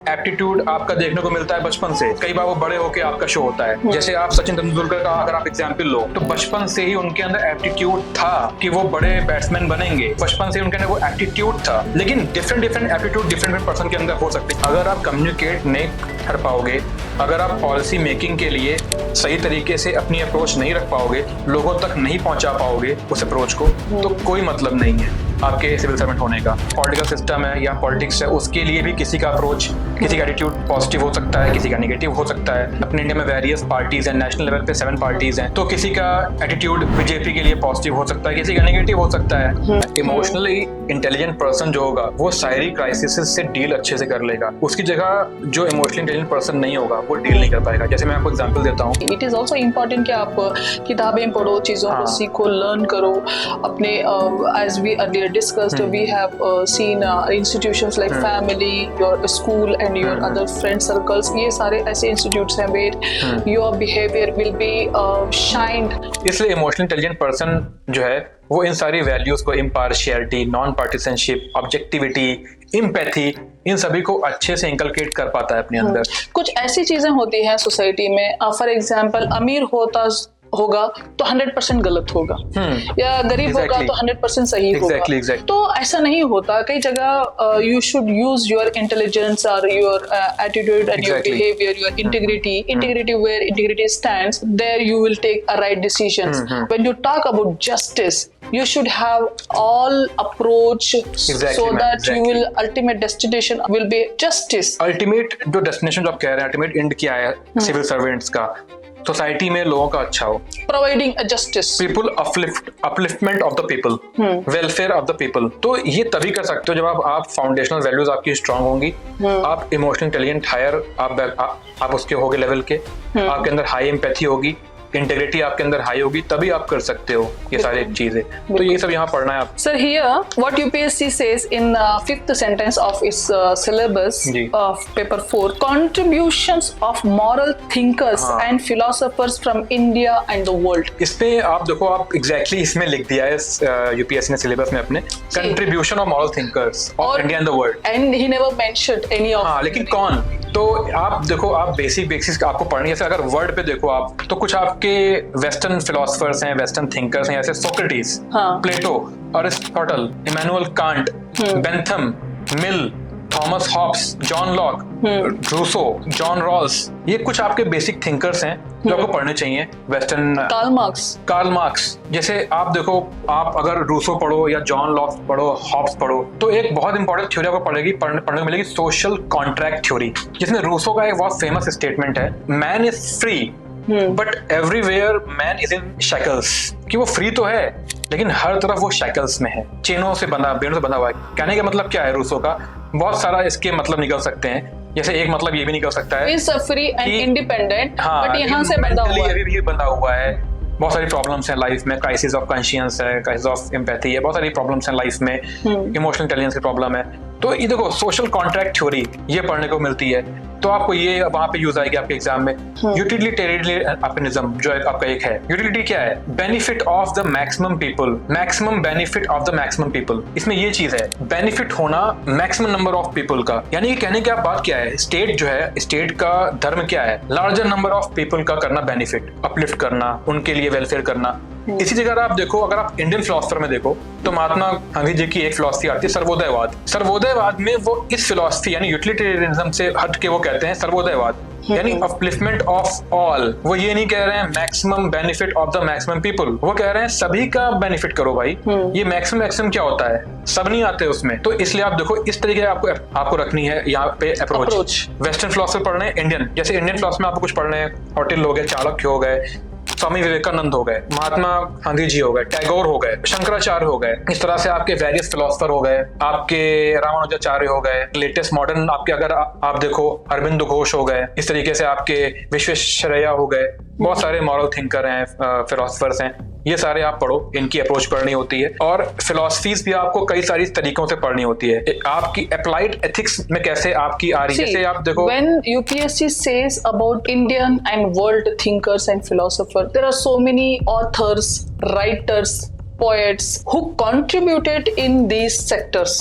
Aptitude आपका देखने को मिलता है बचपन से, कई बार वो बड़े होके आपका शो होता है। जैसे आप सचिन तेंदुलकर का अगर आप एग्जाम्पल लो तो बचपन से ही उनके अंदर एप्टीट्यूड था कि वो बड़े बैट्समैन बनेंगे, बचपन से उनके अंदर वो एप्टीट्यूड था। लेकिन डिफरेंट एप्टीट्यूड डिफरेंट पर्सन के अंदर हो सकते हैं। अगर आप कम्युनिकेट नहीं कर पाओगे, अगर आप पॉलिसी मेकिंग के लिए सही तरीके से अपनी अप्रोच नहीं रख पाओगे, लोगों तक नहीं पहुंचा पाओगे उस अप्रोच को, तो कोई मतलब नहीं है आपके सिविल सर्वेंट होने का। पॉलिटिकल सिस्टम है या पॉलिटिक्स है, उसके लिए भी किसी का अप्रोच, किसी का एटीट्यूड पॉजिटिव हो सकता है, किसी का नेगेटिव हो सकता है। अपने इंडिया में वेरियस पार्टीज हैं, नेशनल लेवल पे 7 पार्टीज हैं, तो किसी का एटीट्यूड बीजेपी के लिए पॉजिटिव हो सकता है, किसी का नेगेटिव हो सकता है। इमोशनली इंटेलिजेंट पर्सन जो होगा वो सारी क्राइसिस से डील अच्छे से कर लेगा। उसकी जगह जो इमोशनली इंटेलिजेंट पर्सन नहीं होगा वो डील नहीं कर पाएगा। जैसे मैं आपको एग्जांपल देता हूँ, इट इज ऑल्सो इम्पोर्टेंट कि आप किताबें पढ़ो, चीजों को सीखो, लर्न करो। अपने as we earlier discussed, we have seen institutions like family, your school and your other friend circles. ये सारे ऐसे institutes हैं where your behavior will be shined. इसलिए इमोशनल इंटेलिजेंट पर्सन जो है वो इन सारी वैल्यूज को, impartiality, non partisanship, objectivity, empathy, इन सभी को अच्छे से इंकलकेट कर पाता है अपने अंदर। कुछ ऐसी चीजें होती हैं सोसाइटी में, फॉर एग्जाम्पल अमीर होगा तो 100% गलत होगा, या गरीब होगा तो 100% सही होगा। Exactly. तो ऐसा नहीं होता। कई जगह you should use your intelligence और your attitude and your behaviour, your integrity where integrity stands, there you will take a right decisions. When you talk about justice, you should have all approach so that you will ultimate destination will be justice. Ultimate जो destination जो आप कह रहे हैं, ultimate and क्या है civil servants का? Society में लोगों का अच्छा हो, providing a justice, people upliftment of the people, welfare of the people. तो ये तभी कर सकते हो जब आप फाउंडेशनल वैल्यूज आपकी स्ट्रांग होंगी, आप इमोशनल इंटेलिजेंट हायर आप उसके होगे लेवल के, आपके अंदर हाई एम्पैथी होगी, इंटीग्रिटी आपके अंदर हाई होगी, तभी आप कर सकते हो ये सारी चीजें। तो ये सब यहाँ पढ़ना है आप। Sir, here what UPSC says in 5th sentence of its syllabus of paper 4, contributions of moral thinkers and philosophers from India and the world. इसमें आप देखो, आप एग्जैक्टली इसमें लिख दिया है यूपीएससी ने सिलेबस में अपने, contribution of moral thinkers of India and the world, and he never mentioned any of. हाँ, लेकिन कौन? तो आप देखो, आप बेसिक्स आपको पढ़नी है। जैसे अगर वर्ड पे देखो आप, तो कुछ आपके वेस्टर्न फिलोसफर्स हैं, वेस्टर्न थिंकर्स हैं, जैसे Socrates, Plato, Aristotle, Immanuel Kant, Bentham, Mill, Thomas Hobbes, John Locke, Rousseau, John Rawls, ये कुछ आपके बेसिक थिंकर्स हैं जो आपको पढ़ने चाहिए। वेस्टर्न कार्ल मार्क्स, जैसे आप देखो, आप अगर रूसो पढ़ो या जॉन लॉक पढ़ो, हॉब्स पढ़ो, तो एक बहुत इंपॉर्टेंट थ्योरी आपको पढ़ने को मिलेगी, सोशल कॉन्ट्रैक्ट थ्योरी, जिसमें रूसो का एक बहुत फेमस स्टेटमेंट है, man is free but everywhere man is in shackles, कि वो फ्री तो है लेकिन हर तरफ वो शैकल्स में है, चेनों से बंधा हुआ है। कहने का मतलब क्या है रूसो का? बहुत सारा इसके मतलब निकल सकते हैं। जैसे एक मतलब ये भी निकल सकता है फ्री एंड इंडिपेंडेंट, हाँ, बट यहाँ से बंधा हुआ है, अभी भी बंधा हुआ है। बहुत सारी प्रॉब्लम्स हैं लाइफ में, क्राइसिस ऑफ कॉन्शियंस है, क्राइसिस ऑफ एम्पैथी है, बहुत सारी प्रॉब्लम्स हैं लाइफ में, इमोशनल इंटेलिजेंस की प्रॉब्लम है। तो ये देखो, सोशल कॉन्ट्रैक्ट थ्योरी ये पढ़ने को मिलती है, तो आपको ये वहां पे यूज आएगी आपके एग्जाम में। यूटिलिटेरियनिज्म जो आपका एक है, यूटिलिटी क्या है? Benefit of the maximum people, maximum benefit of the maximum people. इसमें ये चीज है, बेनिफिट होना मैक्सिमम नंबर ऑफ पीपल का, यानी कि कहने की बात क्या है? स्टेट जो है, स्टेट का धर्म क्या है? लार्जर नंबर ऑफ पीपल का करना बेनिफिट, अपलिफ्ट करना, उनके लिए वेलफेयर करना। इसी जगह आप देखो, अगर आप इंडियन फिलोसफर में देखो तो महात्मा गांधी जी की एक फिलोसफी आती है सर्वोदयवाद। सर्वोदयवाद में वो इस फिलोसफी यानी यूटिलिटेरियनिज्म से हट के वो कहते हैं सर्वोदयवाद, यानी अपलिफ्टमेंट ऑफ ऑल। वो ये नहीं कह रहे हैं maximum benefit of the maximum people, वो कह रहे हैं सभी का बेनिफिट करो भाई। ये मैक्सिमम क्या होता है? सब नहीं आते उसमें। तो इसलिए आप देखो, इस तरीके आपको रखनी है यहाँ पे अप्रोच। वेस्टर्न फिलोसफर पढ़ने हैं, इंडियन, जैसे इंडियन फिलोसफी में आपको कुछ पढ़ने हैं, होटिल हो गए, चाणक्य हो गए, स्वामी विवेकानंद हो गए, महात्मा गांधी जी हो गए, टैगोर हो गए, शंकराचार्य हो गए। इस तरह से आपके वेरियस फिलोसफर हो गए, आपके रामानुजाचार्य हो गए, लेटेस्ट मॉडर्न आपके अगर आप देखो अरविंद घोष हो गए, इस तरीके से आपके विश्वेश्वरैया हो गए। बहुत सारे मॉरल थिंकर हैं, फिलोसफर्स हैं, ये सारे आप पढ़ो, इनकी अप्रोच पढ़नी होती है। और फिलोसफीज भी आपको कई सारी तरीकों से पढ़नी होती है। आपकी अप्लाइड एथिक्स में कैसे आपकी आ रही है, जैसे आप देखो, when UPSC says about Indian and world thinkers and philosophers, there are so many authors, writers poets who contributed in these sectors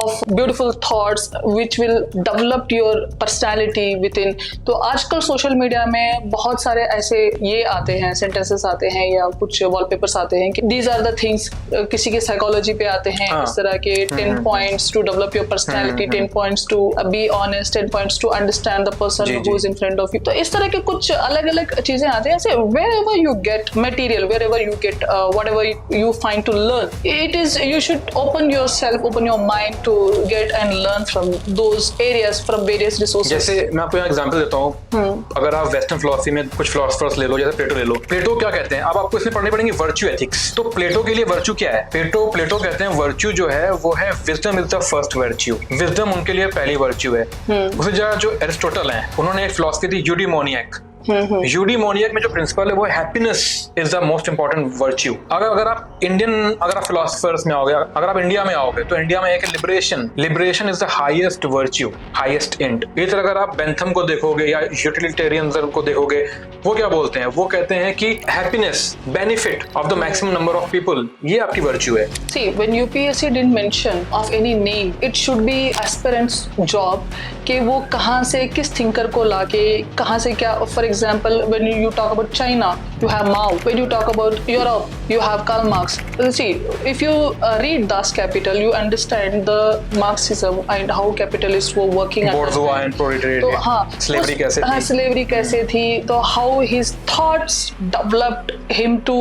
of beautiful thoughts which will develop your personality within. तो आजकल social media में बहुत सारे ऐसे ये आते हैं, sentences आते हैं या कुछ वॉलपेपर्स आते हैं कि these are the things, किसी के साइकोलॉजी पे आते हैं इस तरह के 10 points to develop your personality, 10 points to be honest, 10 points to understand the person who is in front of you. तो इस तरह के कुछ अलग अलग चीजें आते हैं ऐसे. Wherever you get material, wherever you get whatever you find to learn, it is, you should open yourself, open your mind to get and learn from those areas, from various resources. जैसे मैं आपको यहाँ example देता हूँ, अगर आप western philosophy में कुछ फिलोसफर्स ले लो, जैसे प्लेटो ले लो. प्लेटो क्या कहते हैं, अब आपको इसमें पढ़नी पड़ेंगे वर्च्यू एथिक्स. तो प्लेटो के लिए वर्च्यू क्या है? प्लेटो कहते हैं वर्च्यू जो है वो है wisdom is the first virtue. Wisdom उनके लिए पहली वर्च्यू है. उसी जगह जो एरिस्टोटल है उन्होंने एक फिलोसफी थी यूडीमोनियक. यूडीमोनियक में जो प्रिंसिपल है वो happiness is the most important virtue. अगर आप फिलोसफर्स में आओगे, अगर आप इंडिया में आओगे तो इंडिया में एक liberation is the highest virtue, highest and. इस तरह अगर आप बेंथम को देखोगे या यूटिलिटेरियनिज्म को देखोगे, वो क्या बोलते हैं? वो कहते हैं कि happiness, benefit of the maximum number of people, ये आपकी वर्च्यू है. See, when UPSC didn't mention of any name, it should be aspirant's job कि वो कहाँ से किस थिंकर को लाके कहाँ से क्या. For example, when you talk about China, you have Mao. When you talk about Europe, you have Karl Marx. See, if you read Das Kapital, you understand the Marxism and how capitalists were working. Bourgeois and proletariat. तो हाँ, slavery कैसे थी? slavery कैसे थी? तो how his thoughts developed him to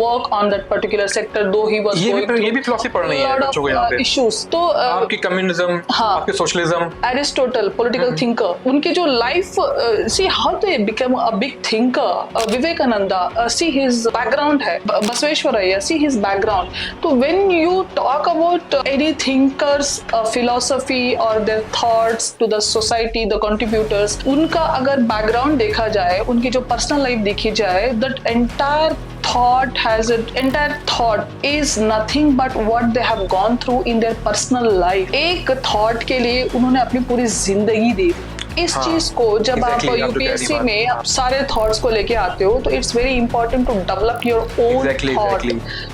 work on that particular sector, though he was ये भी philosophy पढ़ रही है बच्चों को यहाँ पे. Issues. तो आपकी कम्युनिज्म, आपके सोशलिज्म, Aristotle, political thinker, उनकी जो life, see how they became a big thinker. Vivekananda, see his background है. Basveshwaraya, see his background. So when you talk about any thinkers, philosophy or their thoughts to the society, the contributors, उनका अगर background देखा जाए, उनकी जो personal life देखी जाए, that entire thought is nothing but what they have gone through in their personal life. एक thought के लिए उन्होंने अपनी पूरी जिंदगी दी. इस चीज को जब आप यूपीएससी में सारे थॉट्स को लेके आते हो तो it's very important to develop your own thought,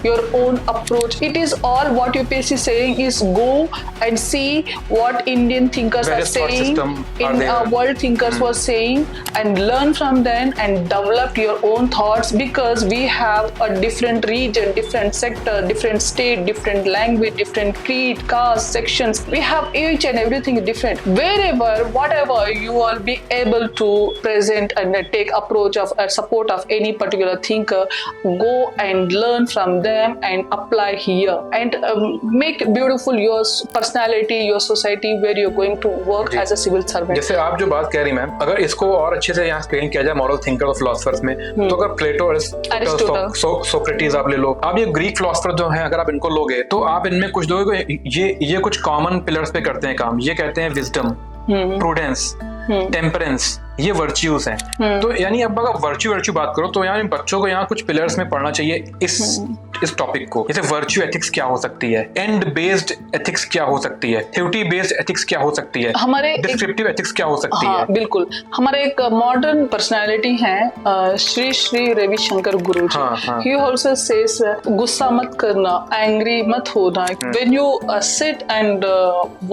your own approach. It is all what UPSC saying is go and see what Indian thinkers are saying, in world thinkers were saying, and learn from them and develop your own thoughts, because we have a different region, different sector, different state, different language, different creed, caste, sections. We have each and everything different. Wherever, whatever you will be able to present and take approach of support of any particular thinker, go and learn from them and apply here and make beautiful your personality, your society where you're going to work as a civil servant. जैसे आप जो बात कह रही ma'am, अगर इसको और अच्छे से यहाँ एक्सप्लेन किया जाए मॉरल थिंकर और फिलोसफर्स में, तो अगर प्लेटो, एरिस्टोटल, सोक्रेटिस आप ले लो, आप ये ग्रीक फिलोसफर जो हैं अगर आप इनको लोगे तो आप इनमें कुछ दोगे, ये कुछ कॉमन पिलर्स पे करते हैं काम. ये कहते हैं विजडम, प्रूडेंस, टेम्परेंस, ये वर्च्यूज हैं. तो यानी अब अगर वर्च्यू बात करो तो यानी बच्चों को यहाँ कुछ पिलर्स में पढ़ना चाहिए इस टॉपिक को. जैसे वर्च्यू एथिक्स क्या हो सकती है, एंड बेस्ड एथिक्स क्या हो सकती है, थ्योरी बेस्ड एथिक्स क्या हो सकती है, हमारे डिस्क्रिप्टिव एथिक्स क्या हो सकती है. बिल्कुल. हमारे एक मॉडर्न पर्सनालिटी है श्री रविशंकर गुरुजी. ही आल्सो सेज गुस्सा मत करना, एंग्री मत होना. When you sit and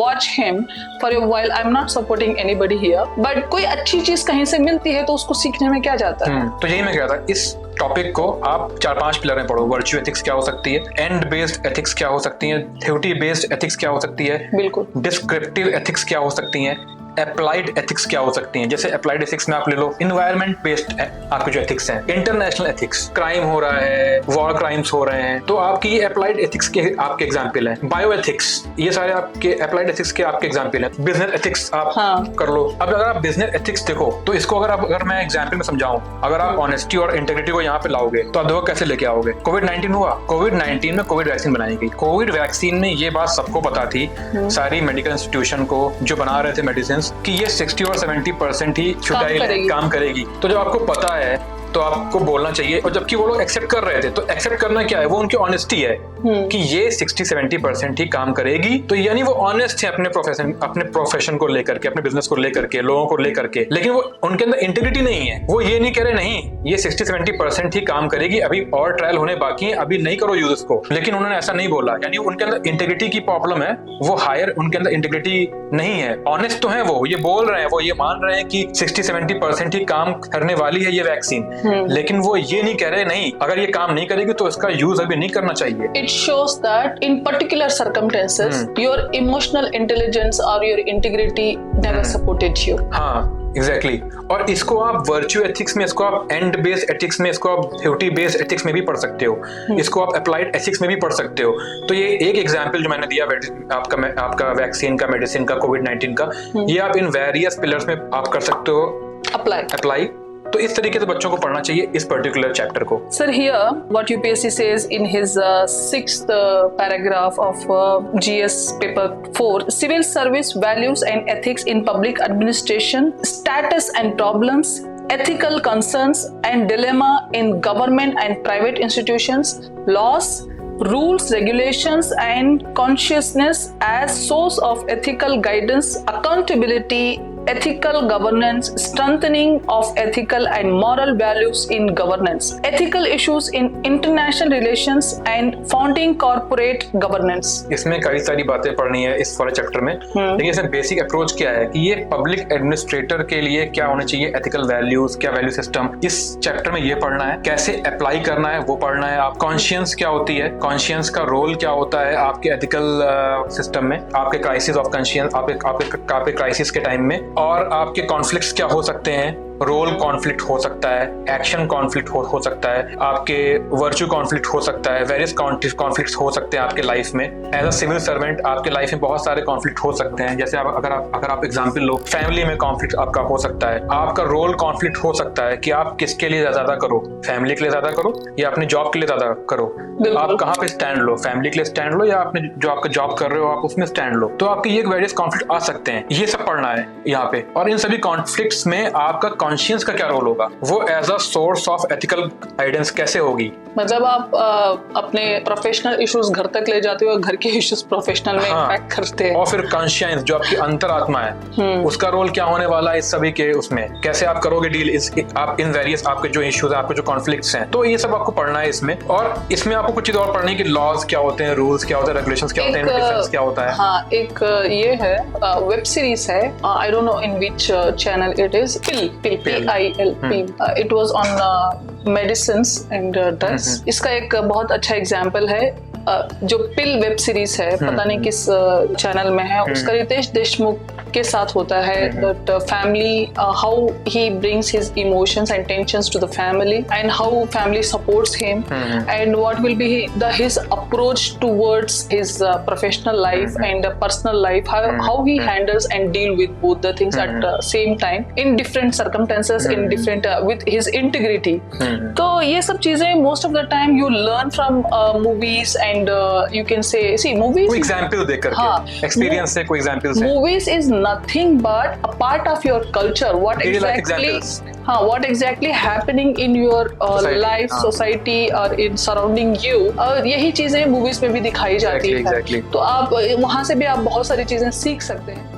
watch him for a while, I am not supporting anybody here, but कोई अच्छी चीज कहीं से मिलती है तो उसको सीखने में क्या जाता है. तो यही मैं कह रहा था, इस टॉपिक को आप 4-5 पिलर में पढ़ो. वर्च्यू एथिक्स क्या हो सकती है, एंड बेस्ड एथिक्स क्या हो सकती है, थ्योरी बेस्ड एथिक्स क्या हो सकती है, बिल्कुल, डिस्क्रिप्टिव एथिक्स क्या हो सकती हैं, अप्लाइड एथिक्स क्या हो सकती हैं. जैसे अप्लाइड एथिक्स में आप ले लो इन्वायरमेंट बेस्ड आपके जो एथिक्स हैं, इंटरनेशनल एथिक्स, क्राइम हो रहा है, वॉर क्राइम्स हो रहे हैं, तो आपकी ये अप्लाइड एथिक्स के आपके एग्जांपल हैं. बायो एथिक्स, ये सारे आपके अप्लाइड एथिक्स के आपके एग्जांपल हैं. बिजनेस एथिक्स आप कर लो. अब अगर आप बिजनेस एथिक्स देखो तो इसको अगर मैं एग्जांपल में समझाऊं, अगर आप ऑनेस्टी और इंटेग्रिटी को यहाँ पे लाओगे तो आप देखो कैसे लेके आओगे. कोविड-19 हुआ, कोविड-19 में कोविड वैक्सीन बनाई गई. कोविड वैक्सीन में ये बात सबको पता थी, सारी मेडिकल इंस्टीट्यूशन को जो बना रहे थे मेडिसिन, कि ये 60 और 70% ही फ्यूटाइल काम करेगी. तो जब आपको पता है तो आपको बोलना चाहिए। और जबकि वो लोग एक्सेप्ट कर रहे थे, तो एक्सेप्ट करना क्या है, वो उनकी ऑनेस्टी है कि ये 60-70% ही काम करेगी। तो यानी वो ऑनेस्ट है अपने प्रोफेशन को लेकर के, अपने बिजनेस को लेकर के, लोगों को लेकर के। लेकिन वो उनके अंदर इंटीग्रिटी नहीं है। वो ये नहीं कह रहे नहीं ये 60-70% ही काम करेगी, अभी और ट्रायल होने बाकी है, अभी नहीं करो यूज इसको। लेकिन उन्होंने ऐसा नहीं बोला, यानी उनके अंदर इंटीग्रिटी की प्रॉब्लम है। वो हायर, उनके अंदर इंटीग्रिटी नहीं है। ऑनेस्ट तो है, वो ये बोल रहे हैं, वो ये मान रहे हैं कि 60-70% ही काम करने वाली है ये वैक्सीन। लेकिन वो ये नहीं कह रहे नहीं, अगर ये काम नहीं करेगी तो इसका यूज अभी नहीं करना चाहिए। It shows that in particular circumstances, your emotional intelligence or your integrity never supported you. हाँ, एग्जैक्टली और इसको आप वर्च्यू एथिक्स में, इसको आप एंड बेस्ड एथिक्स में, इसको आप ड्यूटी बेस्ड एथिक्स में भी पढ़ सकते हो, इसको आप अप्लाइड एथिक्स में भी पढ़ सकते हो। तो ये एक एग्जांपल जो मैंने दिया आपका वैक्सीन का, मेडिसिन का, कोविड-19 का, ये आप इन वेरियस पिलर्स में आप कर सकते हो अप्लाई। तो इस तरीके से बच्चों को पढ़ना चाहिए इस पर्टिकुलर चैप्टर को। Sir, here what UPSC says in his 6th paragraph of GS paper 4, civil service values and ethics in public administration, status and problems, ethical concerns and dilemma in government and private institutions, laws, rules, regulations and consciousness as source of ethical guidance, accountability, ethical governance, strengthening of ethical and moral values in governance, ethical issues in international relations and founding corporate governance। इसमें कई सारी बातें पढ़नी है इस वाले chapter में। लेकिन इसमें बेसिक अप्रोच क्या है कि ये पब्लिक एडमिनिस्ट्रेटर के लिए क्या होना चाहिए, एथिकल वैल्यूज, क्या वैल्यू सिस्टम, इस चैप्टर में ये पढ़ना है। कैसे अप्लाई करना है वो पढ़ना है। आप कॉन्शियंस क्या होती है, कॉन्शियंस का रोल क्या होता है आपके एथिकल सिस्टम में, आपके क्राइसिस ऑफ कॉन्शियंस, आपके क्राइसिस के टाइम में, और आपके कॉन्फ्लिक्ट्स क्या हो सकते हैं। रोल कॉन्फ्लिक्ट हो सकता है, एक्शन कॉन्फ्लिक्ट हो सकता है, आपके वर्च्यू कॉन्फ्लिक्ट हो सकता है, वेरियस कॉन्फ्लिक्ट्स हो सकते हैं आपके लाइफ में। एज अ सिविल सर्वेंट आपके लाइफ में बहुत सारे कॉन्फ्लिक्ट हो सकते हैं। जैसे अगर आप एग्जांपल लो, फैमिली में कॉन्फ्लिक्ट आपका हो सकता है, आपका रोल कॉन्फ्लिक्ट हो सकता है कि आप किसके लिए ज्यादा करो, फैमिली के लिए ज्यादा करो या अपनी जॉब के लिए ज्यादा करो। आप कहाँ पे स्टैंड लो, फैमिली के लिए स्टैंड लो या अपने जो आपका जॉब कर रहे हो आप उसमें स्टैंड लो। तो आपके ये वेरियस कॉन्फ्लिक्ट आ सकते हैं, ये सब पढ़ना है यहाँ पे। और इन सभी कॉन्फ्लिक्ट्स में आपका कॉन्शियंस का क्या रोल होगा, वो as a source of ethical guidance कैसे होगी। मतलब आप अपने प्रोफेशनल इश्यूज घर तक ले जाते हो, घर के इश्यूज प्रोफेशनल में इम्पैक्ट करते हैं। और फिर कॉन्शियंस जो आपकी अंतरात्मा है, उसका रोल क्या होने वाला है इस सभी के, उसमें कैसे आप करोगे डील आप इन वेरियस आपके जो इश्यूज हैं, आपके जो कॉन्फ्लिक्ट्स हैं। तो ये सब आपको पढ़ना है इसमें। और इसमें आपको कुछ चीज और पढ़नी है कि लॉज क्या होते हैं, रूल्स क्या होते हैं, रेगुलेशंस क्या होते हैं, डिफरेंस क्या होता है। हाँ, एक ये है वेब सीरीज है, I don't know in which channel it is, PIL, it was on medicines and drugs। इसका एक बहुत अच्छा एग्जाम्पल है जो पिल वेब सीरीज है, पता नहीं किस चैनल में है, उसका रितेश देशमुख के साथ होता है। That family, how he brings his emotions and tensions to the family and how family supports him and what will be his approach towards his professional life and personal life, how he handles and deal with both the things at same time in different circumstances, in different with his integrity. तो ये सब चीजें most of the time you learn from movies and you can say, see, movies, कोई example देकर के, experience से कोई examples है। Movies is nothing but a part of your culture. What exactly happening in your life, society or in surrounding you, और यही चीजें movies में भी दिखाई जाती है। तो आप वहां से भी आप बहुत सारी चीजें सीख सकते हैं।